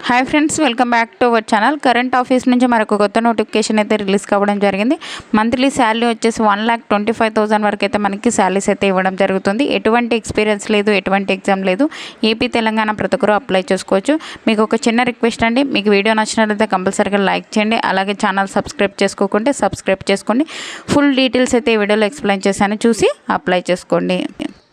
Hi friends, welcome back to our channel. Current office నుంచి మరొక కొత్త నోటిఫికేషన్ అయితే రిలీజ్ కావడం జరిగింది. మంత్లీ శాలరీ వచ్చేసి 1,25,000 వరకు అయితే మనకి శాలరీస్ అయితే ఇవ్వడం జరుగుతుంది. ఎటువంటి ఎక్స్పీరియన్స్ లేదు, ఎటువంటి ఎగ్జామ్ లేదు. ఏపీ తెలంగాణ ప్రతి ఒక్కరు అప్లై చేసుకోవచ్చు. మీకు ఒక చిన్న రిక్వెస్ట్ అండి, మీకు వీడియో నచ్చినట్లయితే కంపల్సరీగా లైక్ చేయండి. అలాగే ఛానల్ సబ్స్క్రైబ్ చేసుకోకుంటే సబ్స్క్రైబ్ చేసుకోండి. ఫుల్ డీటెయిల్స్ అయితే ఈ వీడియోలో ఎక్స్ప్లెయిన్ చేశాను, చూసి అప్లై చేసుకోండి.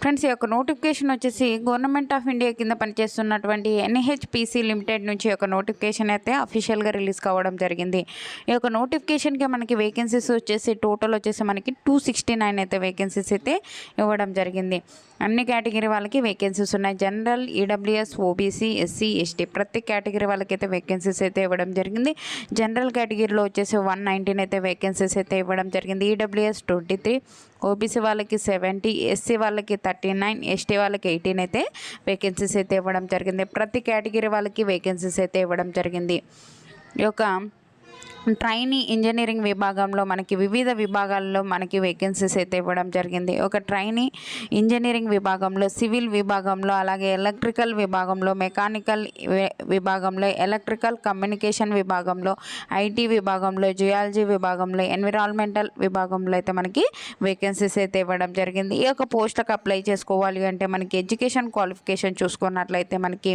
ఫ్రెండ్స్, ఈ యొక్క నోటిఫికేషన్ వచ్చేసి గవర్నమెంట్ ఆఫ్ ఇండియా కింద పనిచేస్తున్నటువంటి ఎన్హెచ్పిసి లిమిటెడ్ నుంచి ఒక నోటిఫికేషన్ అయితే అఫీషియల్గా రిలీజ్ కావడం జరిగింది. ఈ యొక్క నోటిఫికేషన్కి మనకి వేకెన్సీస్ వచ్చేసి టోటల్ వచ్చేసి మనకి 269 అయితే వేకెన్సీస్ అయితే ఇవ్వడం జరిగింది. అన్ని కేటగిరీ వాళ్ళకి వేకెన్సీస్ ఉన్నాయి. General, EWS, OBC, SC, ST ప్రతి కేటగిరీ వాళ్ళకైతే వేకెన్సీస్ అయితే ఇవ్వడం జరిగింది. జనరల్ కేటగిరీలో వచ్చేసి 119 అయితే వేకెన్సీస్ అయితే ఇవ్వడం జరిగింది. ఈడబ్ల్యూఎస్ 23, ఓబీసీ వాళ్ళకి 70, ఎస్సీ వాళ్ళకి 39, ఎస్టీ వాళ్ళకి 18 అయితే వేకెన్సీస్ అయితే ఇవ్వడం జరిగింది. ప్రతి కేటగిరీ వాళ్ళకి వేకెన్సీస్ అయితే ఇవ్వడం జరిగింది. ఈ యొక్క ట్రైనీ ఇంజనీరింగ్ విభాగంలో మనకి వివిధ విభాగాల్లో మనకి వేకెన్సీస్ అయితే ఇవ్వడం జరిగింది. ఒక ట్రైనీ ఇంజనీరింగ్ విభాగంలో, సివిల్ విభాగంలో, అలాగే ఎలక్ట్రికల్ విభాగంలో, మెకానికల్ విభాగంలో, ఎలక్ట్రికల్ కమ్యూనికేషన్ విభాగంలో, ఐటీ విభాగంలో, జియాలజీ విభాగంలో, ఎన్విరాన్మెంటల్ విభాగంలో అయితే మనకి వేకెన్సీస్ అయితే ఇవ్వడం జరిగింది. ఈ యొక్క పోస్టులకు అప్లై చేసుకోవాలి అంటే మనకి ఎడ్యుకేషన్ క్వాలిఫికేషన్ చూసుకున్నట్లయితే మనకి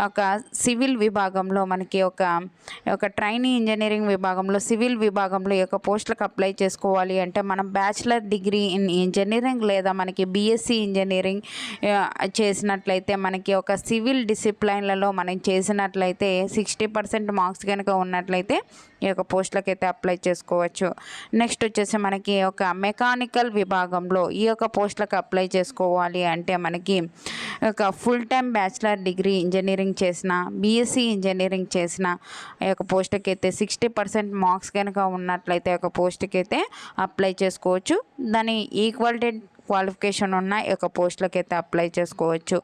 ఒక సివిల్ విభాగంలో మనకి ఒక ట్రైనీ ఇంజనీరింగ్ విభాగంలో, సివిల్ విభాగంలో ఈ యొక్క పోస్టులకు అప్లై చేసుకోవాలి అంటే మనం బ్యాచిలర్ డిగ్రీ ఇన్ ఇంజనీరింగ్ లేదా మనకి బీఎస్సీ ఇంజనీరింగ్ చేసినట్లయితే, మనకి ఒక సివిల్ డిసిప్లైన్లలో మనం చేసినట్లయితే 60% మార్క్స్ కనుక ఉన్నట్లయితే ఈ యొక్క పోస్టులకు అయితే అప్లై చేసుకోవచ్చు. నెక్స్ట్ వచ్చేసి మనకి ఒక మెకానికల్ విభాగంలో ఈ యొక్క పోస్టులకు అప్లై చేసుకోవాలి అంటే మనకి ఒక full time bachelor degree engineering చేసిన, బీఎస్సీ ఇంజనీరింగ్ చేసిన ఈ యొక్క పోస్టుకి అయితే 60% మార్క్స్ కనుక ఉన్నట్లయితే ఒక పోస్టుకి అయితే అప్లై చేసుకోవచ్చు. దాని ఈక్వాలిటీ క్వాలిఫికేషన్ ఉన్న ఈ యొక్క పోస్టులకు అయితే అప్లై చేసుకోవచ్చు.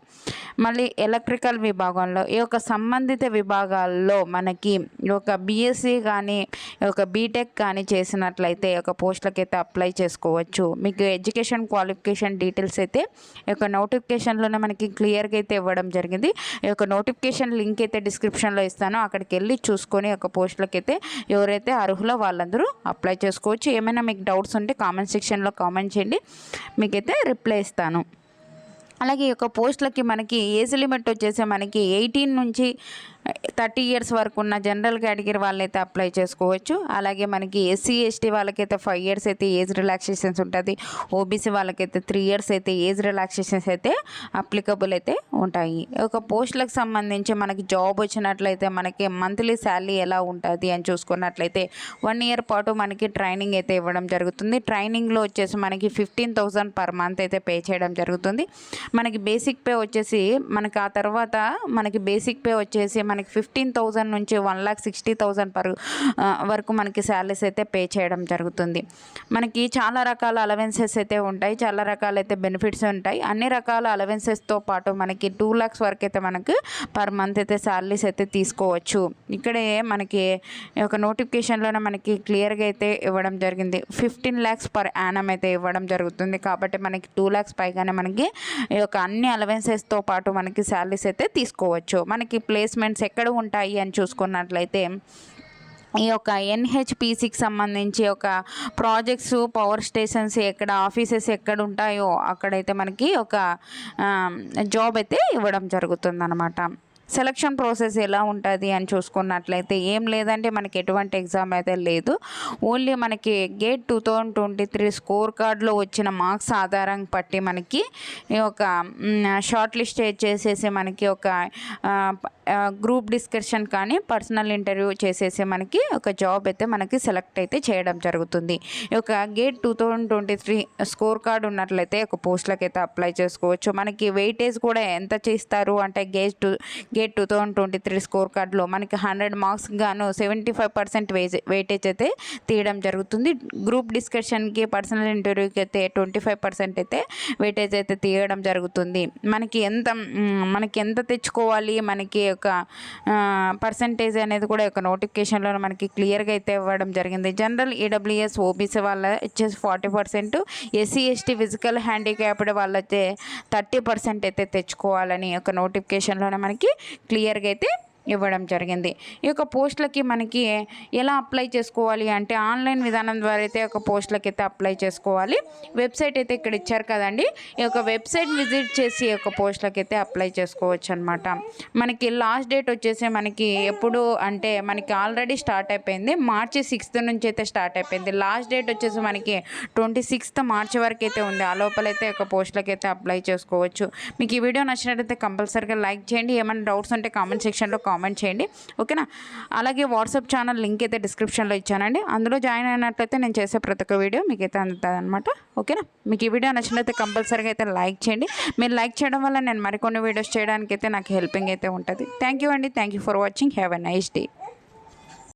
మళ్ళీ ఎలక్ట్రికల్ విభాగంలో ఈ యొక్క సంబంధిత విభాగాల్లో మనకి ఈ యొక్క బీఎస్సీ కానీ ఈ యొక్క బీటెక్ కానీ చేసినట్లయితే ఈ యొక్క పోస్టులకు అయితే అప్లై చేసుకోవచ్చు. మీకు ఎడ్యుకేషన్ క్వాలిఫికేషన్ డీటెయిల్స్ అయితే ఈ యొక్క నోటిఫికేషన్లోనే మనకి క్లియర్గా అయితే ఇవ్వడం జరిగింది. ఈ యొక్క నోటిఫికేషన్ లింక్ అయితే డిస్క్రిప్షన్లో ఇస్తాను, అక్కడికి వెళ్ళి చూసుకొని ఒక పోస్టులకు అయితే ఎవరైతే అర్హులో వాళ్ళందరూ అప్లై చేసుకోవచ్చు. ఏమైనా మీకు డౌట్స్ ఉంటే కామెంట్ సెక్షన్లో కామెంట్ చేయండి, మీకైతే రిప్లై ఇస్తాను. అలాగే ఈ యొక్క పోస్టులకి మనకి ఏజ్ లిమిట్ వచ్చేసి మనకి 18 నుంచి 30 ఇయర్స్ వరకు ఉన్న జనరల్ కేటగిరీ వాళ్ళైతే అప్లై చేసుకోవచ్చు. అలాగే మనకి ఎస్సీ ఎస్టీ వాళ్ళకైతే 5 ఇయర్స్ అయితే ఏజ్ రిలాక్సేషన్స్ ఉంటుంది. ఓబీసీ వాళ్ళకైతే 3 ఇయర్స్ అయితే ఏజ్ రిలాక్సేషన్స్ అయితే అప్లికబుల్ అయితే ఉంటాయి. ఒక పోస్టులకు సంబంధించి మనకి జాబ్ వచ్చినట్లయితే మనకి మంత్లీ శాలరీ ఎలా ఉంటుంది అని చూసుకున్నట్లయితే 1 ఇయర్ పాటు మనకి ట్రైనింగ్ అయితే ఇవ్వడం జరుగుతుంది. ట్రైనింగ్లో వచ్చేసి మనకి 15,000 పర్ మంత్ అయితే పే చేయడం జరుగుతుంది. మనకి బేసిక్ పే వచ్చేసి మనకి ఆ తర్వాత మనకి బేసిక్ పే వచ్చేసి మనకి 15,000 నుంచి 1,60,000 వరకు మనకి శాలరీస్ అయితే పే చేయడం జరుగుతుంది. మనకి చాలా రకాల అలవెన్సెస్ అయితే ఉంటాయి, చాలా రకాలైతే బెనిఫిట్స్ ఉంటాయి. అన్ని రకాల అలవెన్సెస్తో పాటు మనకి 2 lakhs వరకు అయితే మనకి పర్ మంత్ అయితే శాలరీస్ అయితే తీసుకోవచ్చు. ఇక్కడే మనకి ఒక నోటిఫికేషన్లోనే మనకి క్లియర్గా అయితే ఇవ్వడం జరిగింది. 15 lakhs పర్ యానం అయితే ఇవ్వడం జరుగుతుంది. కాబట్టి మనకి 2 lakhs పైగానే మనకి ఈ యొక్క అన్ని అలవెన్సెస్తో పాటు మనకి శాలరీస్ అయితే తీసుకోవచ్చు. మనకి ప్లేస్మెంట్స్ ఎక్కడ ఉంటాయి అని చూసుకున్నట్లయితే ఈ యొక్క ఎన్హెచ్పిసికి సంబంధించి ఒక ప్రాజెక్ట్స్, పవర్ స్టేషన్స్ ఎక్కడ, ఆఫీసెస్ ఎక్కడ ఉంటాయో అక్కడైతే మనకి ఒక జాబ్ అయితే ఇవ్వడం జరుగుతుందన్నమాట. సెలక్షన్ ప్రాసెస్ ఎలా ఉంటుంది అని చూసుకున్నట్లయితే ఏం లేదంటే మనకి ఎటువంటి ఎగ్జామ్ అయితే లేదు. ఓన్లీ మనకి గేట్ 2023 స్కోర్ కార్డులో వచ్చిన మార్క్స్ ఆధారం బట్టి మనకి ఒక షార్ట్ లిస్ట్ చేసేసి మనకి ఒక గ్రూప్ డిస్కషన్ కానీ పర్సనల్ ఇంటర్వ్యూ చేసేసి మనకి ఒక జాబ్ అయితే మనకి సెలెక్ట్ అయితే చేయడం జరుగుతుంది. ఈ యొక్క గేట్ 2023 స్కోర్ కార్డు ఉన్నట్లయితే ఒక పోస్టులకు అయితే అప్లై చేసుకోవచ్చు. మనకి వెయిటేజ్ కూడా ఎంత చేస్తారు అంటే గేట్ 2023 స్కోర్ కార్డులో మనకి 100 మార్క్స్ గాను 75% వెయిటేజ్ అయితే తీయడం జరుగుతుంది. గ్రూప్ డిస్కషన్కి పర్సనల్ ఇంటర్వ్యూకి అయితే 25% అయితే వెయిటేజ్ అయితే తీయడం జరుగుతుంది. మనకి ఎంత తెచ్చుకోవాలి, మనకి ఒక పర్సంటేజ్ అనేది కూడా ఒక నోటిఫికేషన్లో మనకి క్లియర్గా అయితే ఇవ్వడం జరిగింది. జనరల్ ఈడబ్ల్యూఎస్ ఓబీసీ వాళ్ళ వచ్చేసి 40%, ఎస్సీ ఎస్టీ ఫిజికల్ హ్యాండిక్యాప్డ్ వాళ్ళైతే 30% అయితే తెచ్చుకోవాలని ఒక నోటిఫికేషన్లోనే మనకి క్లియర్గా అయితే ఇవ్వడం జరిగింది. ఈ యొక్క పోస్టులకి మనకి ఎలా అప్లై చేసుకోవాలి అంటే ఆన్లైన్ విధానం ద్వారా అయితే ఒక పోస్టులకి అయితే అప్లై చేసుకోవాలి. వెబ్సైట్ అయితే ఇక్కడ ఇచ్చారు కదండి, ఈ యొక్క వెబ్సైట్ విజిట్ చేసి ఈ యొక్క పోస్టులకి అయితే అప్లై చేసుకోవచ్చు అనమాట. మనకి లాస్ట్ డేట్ వచ్చేసి మనకి ఎప్పుడు అంటే మనకి ఆల్రెడీ స్టార్ట్ అయిపోయింది, మార్చి 6th నుంచి అయితే స్టార్ట్ అయిపోయింది. లాస్ట్ డేట్ వచ్చేసి మనకి 26th మార్చి వరకు అయితే ఉంది. ఆ లోపలైతే ఒక పోస్టులకి అయితే అప్లై చేసుకోవచ్చు. మీకు ఈ వీడియో నచ్చినట్లయితే కంపల్సరీగా లైక్ చేయండి. ఏమైనా డౌట్స్ ఉంటే కామెంట్ సెక్షన్లో కామెంట్ చేయండి, ఓకేనా. అలాగే వాట్సాప్ ఛానల్ లింక్ అయితే డిస్క్రిప్షన్లో ఇచ్చానండి, అందులో జాయిన్ అయినట్లయితే నేను చేసే ప్రతి ఒక్క వీడియో మీకు అయితే అందుతుంది అనమాట, ఓకేనా. మీకు ఈ వీడియో నచ్చినట్లయితే కంపల్సరీగా అయితే లైక్ చేయండి. మీరు లైక్ చేయడం వల్ల నేను మరికొన్ని వీడియోస్ చేయడానికి అయితే నాకు హెల్పింగ్ అయితే ఉంటుంది. థ్యాంక్ యూ అండి. Thank you for watching. Have a nice day.